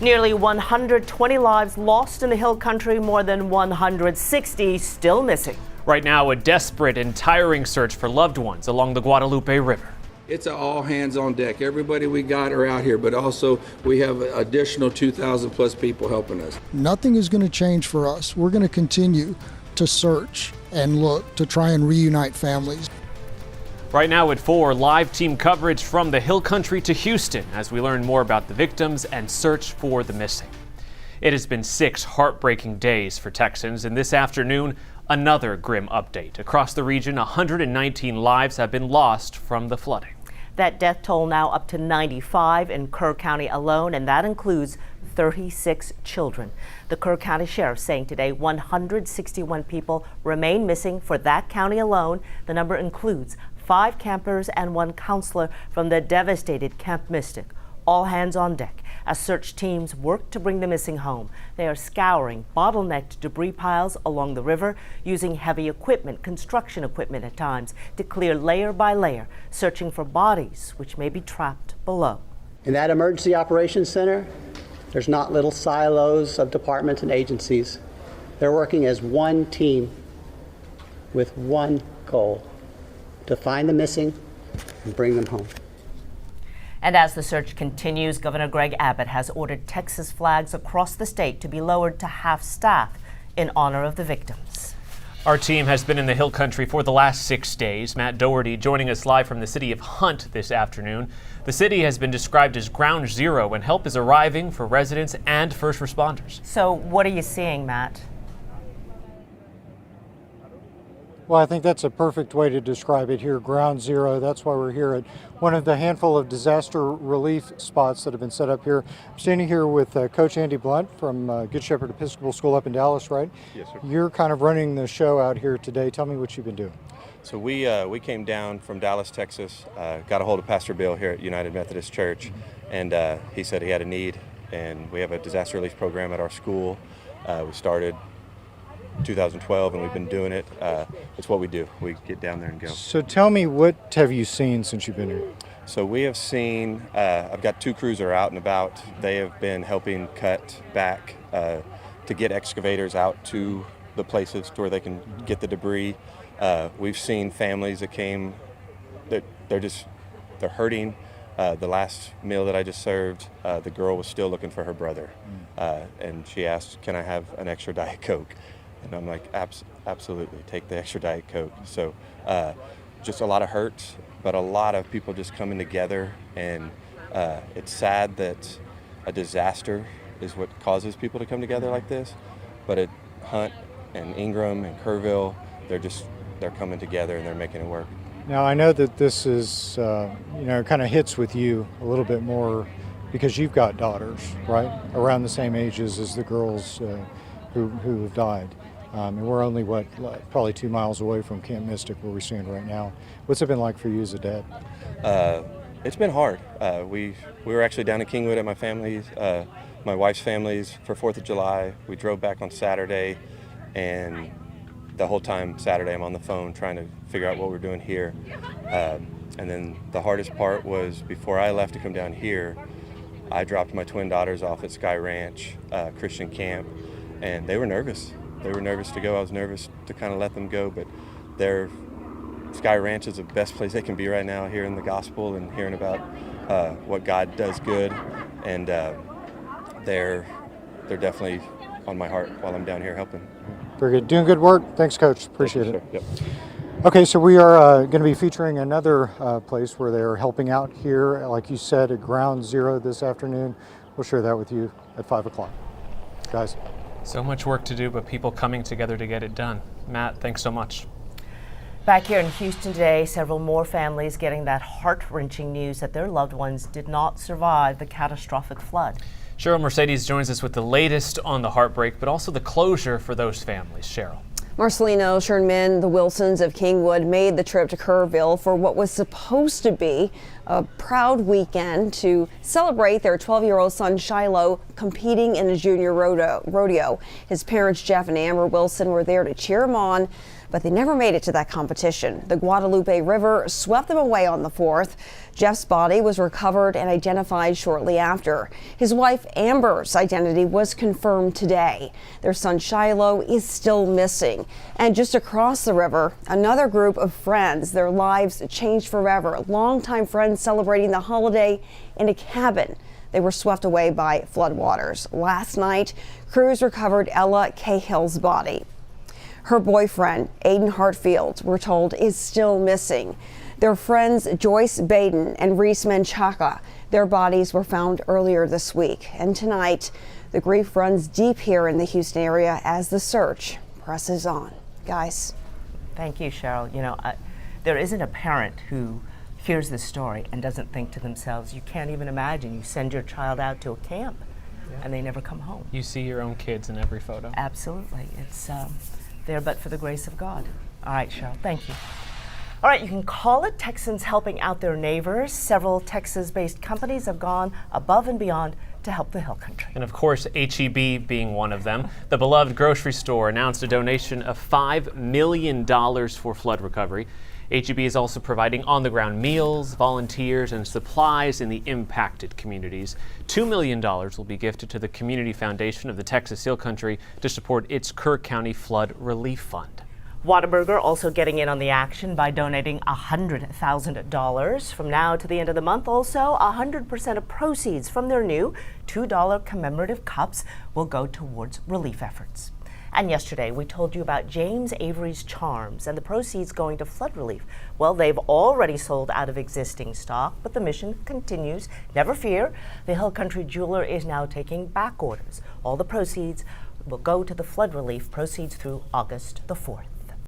Nearly 120 lives lost in the hill country, more than 160 still missing. Right now, a desperate and tiring search for loved ones along the Guadalupe River. It's an all hands on deck. Everybody we got are out here, but also we have an additional 2,000 plus people helping us. Nothing is going to change for us. We're going to continue to search and look to try and reunite families. Right now at 4, live team coverage from the hill country to Houston as we learn more about the victims and search for the missing. It has been 6 heartbreaking days for Texans, and this afternoon, another grim update. Across the region, 119 lives have been lost from the flooding. That death toll now up to 95 in Kerr County alone, and that includes 36 children. The Kerr County Sheriff saying today 161 people remain missing for that county alone. The number includes 5 campers and 1 counselor from the devastated Camp Mystic. All hands on deck as search teams work to bring the missing home. They are scouring bottlenecked debris piles along the river, using heavy equipment, construction equipment at times, to clear layer by layer, searching for bodies which may be trapped below. In that emergency operations center, there's not little silos of departments and agencies. They're working as one team with one goal: to find the missing and bring them home. And as the search continues, Governor Greg Abbott has ordered Texas flags across the state to be lowered to half-staff in honor of the victims. Our team has been in the hill country for the last 6 days. Matt Doherty joining us live from the city of Hunt this afternoon. The city has been described as ground zero, and help is arriving for residents and first responders. So what are you seeing, Matt? Well, I think that's a perfect way to describe it here, ground zero. That's why we're here at one of the handful of disaster relief spots that have been set up here. I'm standing here with Coach Andy Blunt from Good Shepherd Episcopal School up in Dallas, right? Yes, sir. You're kind of running the show out here today. Tell me what you've been doing. So we came down from Dallas, Texas, got a hold of Pastor Bill here at United Methodist Church, and he said he had a need, and we have a disaster relief program at our school. We started 2012, and we've been doing it. It's what we do. We get down there and go. So tell me, what have you seen since you've been here? So we have seen, I've got 2 crews that are out and about. They have been helping cut back to get excavators out to the places to where they can get the debris. We've seen families that came, they're hurting. The last meal that I just served, the girl was still looking for her brother. And she asked, can I have an extra Diet Coke? And I'm like, absolutely, take the extra Diet Coke. So just a lot of hurt, but a lot of people just coming together. And it's sad that a disaster is what causes people to come together like this. But at Hunt and Ingram and Kerrville, they're coming together and they're making it work. Now, I know that this is, kind of hits with you a little bit more because you've got daughters, right? Around the same ages as the girls who have died. And we're only, probably 2 miles away from Camp Mystic where we stand right now. What's it been like for you as a dad? It's been hard. We were actually down in Kingwood at my wife's family's for 4th of July. We drove back on Saturday, and the whole time Saturday I'm on the phone trying to figure out what we're doing here. And then the hardest part was before I left to come down here, I dropped my twin daughters off at Sky Ranch Christian Camp, and they were nervous. They were nervous to go. I was nervous to kind of let them go, but Sky Ranch is the best place they can be right now, hearing the gospel and hearing about what God does good, and they're definitely on my heart while I'm down here helping. Very good. Doing good work. Thanks, Coach. Appreciate it. Yep. Okay, so we are going to be featuring another place where they're helping out here, like you said, at Ground Zero this afternoon. We'll share that with you at 5 o'clock. Guys. So much work to do, but people coming together to get it done. Matt, thanks so much. Back here in Houston today, several more families getting that heart-wrenching news that their loved ones did not survive the catastrophic flood. Cheryl Mercedes joins us with the latest on the heartbreak, but also the closure for those families. Cheryl. Marcelino, Sherman, the Wilsons of Kingwood made the trip to Kerrville for what was supposed to be a proud weekend to celebrate their 12-year-old son Shiloh competing in a junior rodeo. His parents, Jeff and Amber Wilson, were there to cheer him on, but they never made it to that competition. The Guadalupe River swept them away on the 4th. Jeff's body was recovered and identified shortly after. His wife Amber's identity was confirmed today. Their son Shiloh is still missing. And just across the river, another group of friends, their lives changed forever. Longtime friends celebrating the holiday in a cabin. They were swept away by floodwaters. Last night, crews recovered Ella Cahill's body. Her boyfriend, Aiden Hartfield, we're told, is still missing. Their friends Joyce Baden and Reese Menchaca, their bodies were found earlier this week. And tonight, the grief runs deep here in the Houston area as the search presses on. Guys. Thank you, Cheryl. You know, there isn't a parent who hears this story and doesn't think to themselves, you can't even imagine, you send your child out to a camp and they never come home. You see your own kids in every photo. Absolutely. It's there but for the grace of God. All right, Cheryl, thank you. All right, you can call it Texans helping out their neighbors. Several Texas-based companies have gone above and beyond to help the Hill Country. And of course, HEB being one of them. The beloved grocery store announced a donation of $5 million for flood recovery. HEB is also providing on-the-ground meals, volunteers, and supplies in the impacted communities. $2 million will be gifted to the Community Foundation of the Texas Hill Country to support its Kerr County Flood Relief Fund. Whataburger also getting in on the action by donating $100,000. From now to the end of the month, also 100% of proceeds from their new $2 commemorative cups will go towards relief efforts. And yesterday, we told you about James Avery's Charms and the proceeds going to flood relief. Well, they've already sold out of existing stock, but the mission continues. Never fear, the Hill Country jeweler is now taking back orders. All the proceeds will go to the flood relief proceeds through August the 4th.